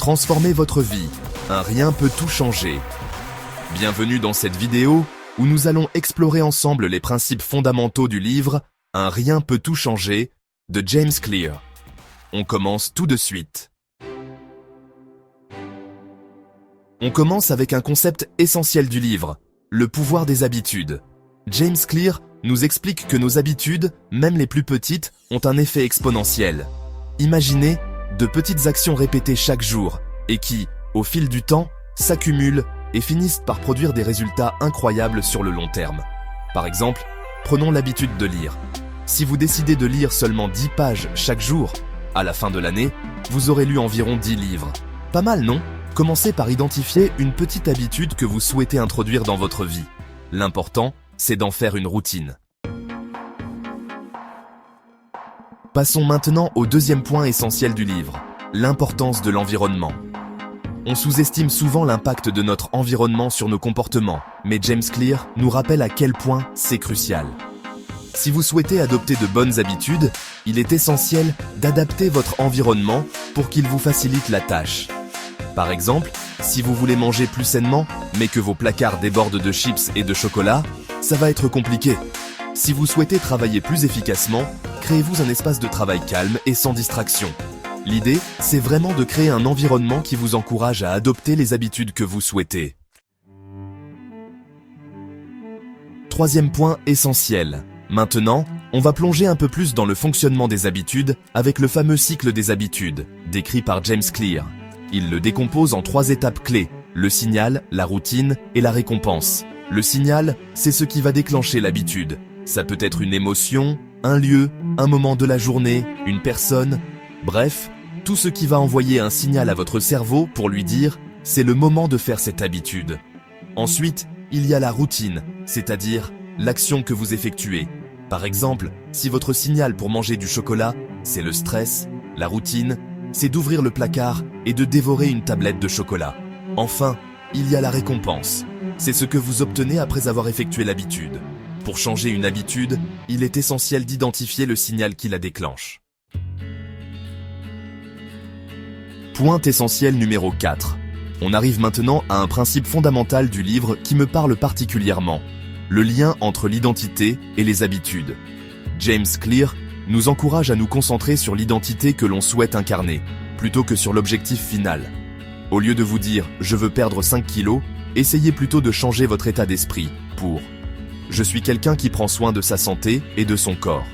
Transformez votre vie. Un rien peut tout changer. Bienvenue dans cette vidéo où nous allons explorer ensemble les principes fondamentaux du livre « Un rien peut tout changer » de James Clear. On commence tout de suite. On commence avec un concept essentiel du livre, le pouvoir des habitudes. James Clear nous explique que nos habitudes, même les plus petites, ont un effet exponentiel. Imaginez de petites actions répétées chaque jour et qui, au fil du temps, s'accumulent et finissent par produire des résultats incroyables sur le long terme. Par exemple, prenons l'habitude de lire. Si vous décidez de lire seulement 10 pages chaque jour, à la fin de l'année, vous aurez lu environ 10 livres. Pas mal, non ? Commencez par identifier une petite habitude que vous souhaitez introduire dans votre vie. L'important, c'est d'en faire une routine. Passons maintenant au deuxième point essentiel du livre, l'importance de l'environnement. On sous-estime souvent l'impact de notre environnement sur nos comportements, mais James Clear nous rappelle à quel point c'est crucial. Si vous souhaitez adopter de bonnes habitudes, il est essentiel d'adapter votre environnement pour qu'il vous facilite la tâche. Par exemple, si vous voulez manger plus sainement, mais que vos placards débordent de chips et de chocolat, ça va être compliqué. Si vous souhaitez travailler plus efficacement, créez-vous un espace de travail calme et sans distraction. L'idée, c'est vraiment de créer un environnement qui vous encourage à adopter les habitudes que vous souhaitez. Troisième point essentiel. Maintenant, on va plonger un peu plus dans le fonctionnement des habitudes avec le fameux cycle des habitudes, décrit par James Clear. Il le décompose en 3 étapes clés, le signal, la routine et la récompense. Le signal, c'est ce qui va déclencher l'habitude. Ça peut être une émotion, un lieu, un moment de la journée, une personne, bref, tout ce qui va envoyer un signal à votre cerveau pour lui dire « c'est le moment de faire cette habitude ». Ensuite, il y a la routine, c'est-à-dire l'action que vous effectuez. Par exemple, si votre signal pour manger du chocolat, c'est le stress, la routine, c'est d'ouvrir le placard et de dévorer une tablette de chocolat. Enfin, il y a la récompense. C'est ce que vous obtenez après avoir effectué l'habitude. Pour changer une habitude, il est essentiel d'identifier le signal qui la déclenche. Point essentiel numéro 4. On arrive maintenant à un principe fondamental du livre qui me parle particulièrement. Le lien entre l'identité et les habitudes. James Clear nous encourage à nous concentrer sur l'identité que l'on souhaite incarner, plutôt que sur l'objectif final. Au lieu de vous dire « je veux perdre 5 kilos », essayez plutôt de changer votre état d'esprit pour « je suis quelqu'un qui prend soin de sa santé et de son corps ».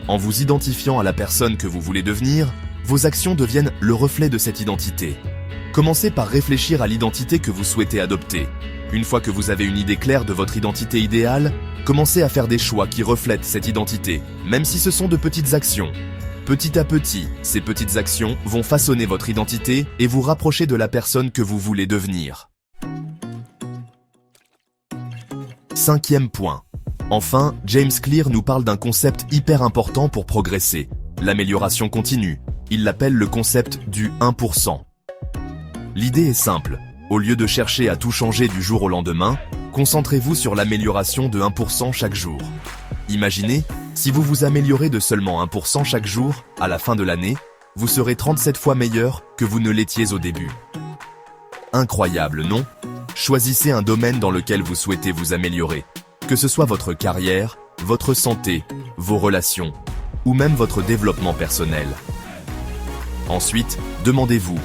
En vous identifiant à la personne que vous voulez devenir, vos actions deviennent le reflet de cette identité. Commencez par réfléchir à l'identité que vous souhaitez adopter. Une fois que vous avez une idée claire de votre identité idéale, commencez à faire des choix qui reflètent cette identité, même si ce sont de petites actions. Petit à petit, ces petites actions vont façonner votre identité et vous rapprocher de la personne que vous voulez devenir. Cinquième point. Enfin, James Clear nous parle d'un concept hyper important pour progresser, l'amélioration continue. Il l'appelle le concept du 1%. L'idée est simple. Au lieu de chercher à tout changer du jour au lendemain, concentrez-vous sur l'amélioration de 1% chaque jour. Imaginez, si vous vous améliorez de seulement 1% chaque jour, à la fin de l'année, vous serez 37 fois meilleur que vous ne l'étiez au début. Incroyable, non ? Choisissez un domaine dans lequel vous souhaitez vous améliorer, que ce soit votre carrière, votre santé, vos relations, ou même votre développement personnel. Ensuite, demandez-vous,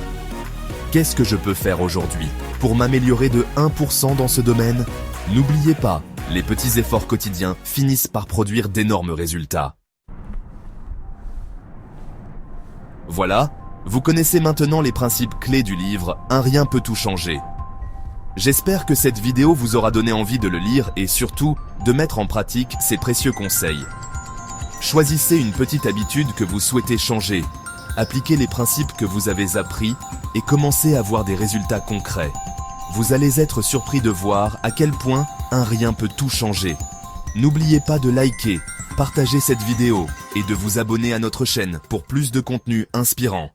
qu'est-ce que je peux faire aujourd'hui pour m'améliorer de 1% dans ce domaine ? N'oubliez pas, les petits efforts quotidiens finissent par produire d'énormes résultats. Voilà, vous connaissez maintenant les principes clés du livre « Un rien peut tout changer ». J'espère que cette vidéo vous aura donné envie de le lire et surtout de mettre en pratique ces précieux conseils. Choisissez une petite habitude que vous souhaitez changer. Appliquez les principes que vous avez appris et commencez à voir des résultats concrets. Vous allez être surpris de voir à quel point un rien peut tout changer. N'oubliez pas de liker, partager cette vidéo et de vous abonner à notre chaîne pour plus de contenu inspirant.